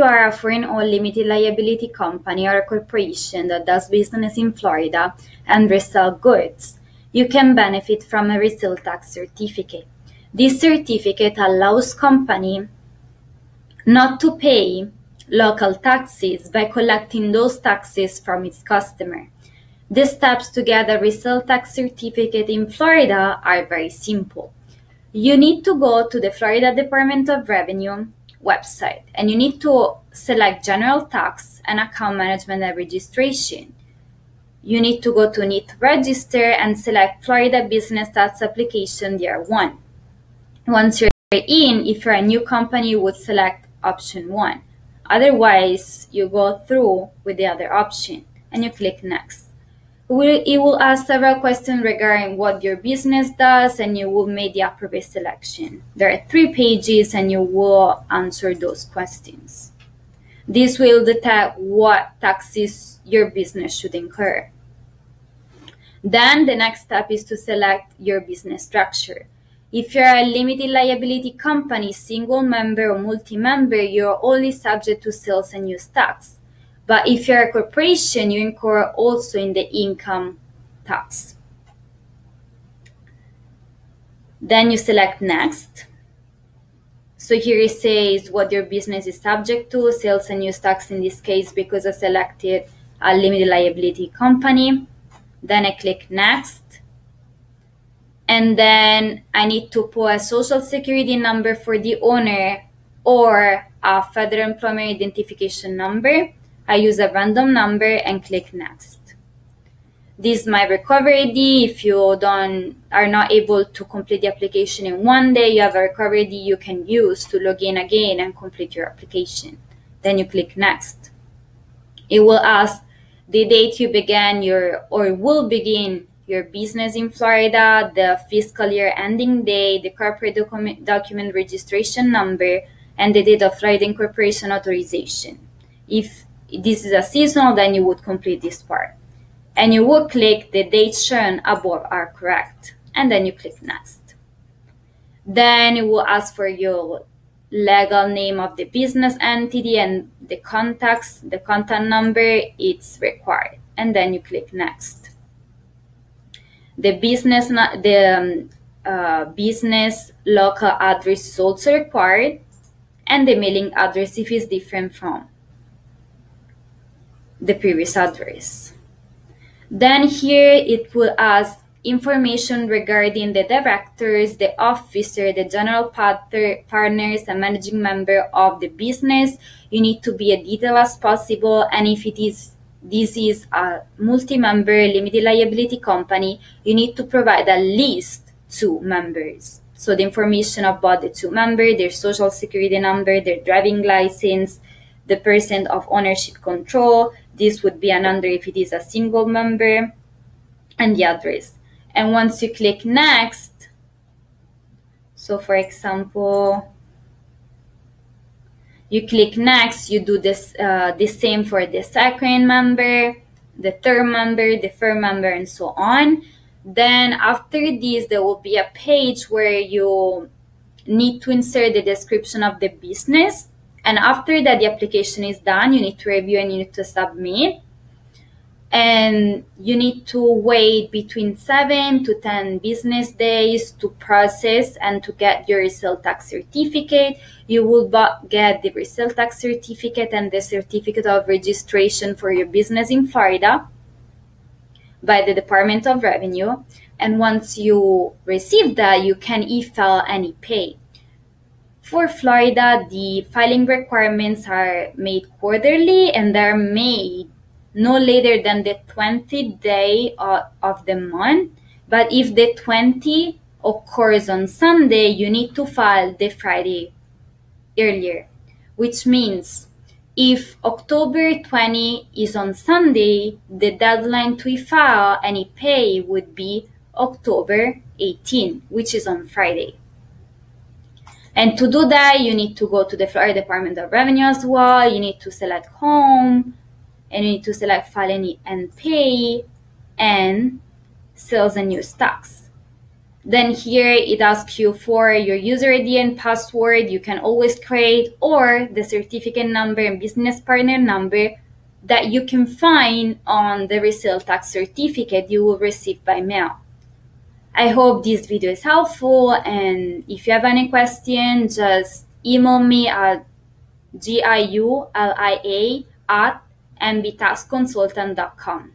you are a foreign-owned limited liability company or a corporation that does business in Florida and resell goods, you can benefit from a resale tax certificate. This certificate allows company not to pay local taxes by collecting those taxes from its customer. The steps to get a resale tax certificate in Florida are very simple. You need to go to the Florida Department of Revenue website and you need to select General Tax and Account Management and Registration. You need to go to Need to Register and select Florida Business Tax Application Year 1. Once you're in, if you're a new company, you would select option 1. Otherwise, you go through with the other option and you click Next. It will ask several questions regarding what your business does and you will make the appropriate selection. There are 3 pages and you will answer those questions. This will detect what taxes your business should incur. Then the next step is to select your business structure. If you're a limited liability company, single member or multi-member, you're only subject to sales and use tax. But if you're a corporation, you incur also in the income tax. Then you select Next. So here it says what your business is subject to, sales and use tax in this case because I selected a limited liability company. Then I click Next. And then I need to put a social security number for the owner or a federal employment identification number. I use a random number and click Next. This is my recovery ID. If you are not able to complete the application in one day, you have a recovery ID you can use to log in again and complete your application. Then you click Next. It will ask the date you began will begin your business in Florida, the fiscal year ending day, the corporate document registration number, and the date of Florida incorporation authorization. If this is a seasonal, then you would complete this part. And you would click the dates shown above are correct. And then you click Next. Then it will ask for your legal name of the business entity and the contact number, it's required. And then you click Next. The business local address is also required, and the mailing address if it's different from the previous address. Then here it will ask information regarding the directors, the officer, the general partners, and managing member of the business. You need to be as detailed as possible, and if this is a multi-member limited liability company, you need to provide at least 2 members. So the information about the 2 members, their social security number, their driving license, the percent of ownership control. This would be a number if it is a single member, and the address. And once you click Next, so for example, you click Next, you do this the same for the second member, the third member, the fourth member, and so on. Then after this, there will be a page where you need to insert the description of the business. And after that, the application is done, you need to review and you need to submit. And you need to wait between 7 to 10 business days to process and to get your resale tax certificate. You will get the resale tax certificate and the certificate of registration for your business in Florida by the Department of Revenue. And once you receive that, you can e-file and e-pay. For Florida, the filing requirements are made quarterly and they're made no later than the 20th day of the month. But if the 20th occurs on Sunday, you need to file the Friday earlier, which means if October 20 is on Sunday, the deadline to file any pay would be October 18, which is on Friday. And to do that, you need to go to the Florida Department of Revenue as well. You need to select Home, and you need to select File and Pay, and Sales and Use Tax. Then here it asks you for your user ID and password you can always create, or the certificate number and business partner number that you can find on the resale tax certificate you will receive by mail. I hope this video is helpful, and if you have any questions, just email me at giulia@mbtaxconsultant.com.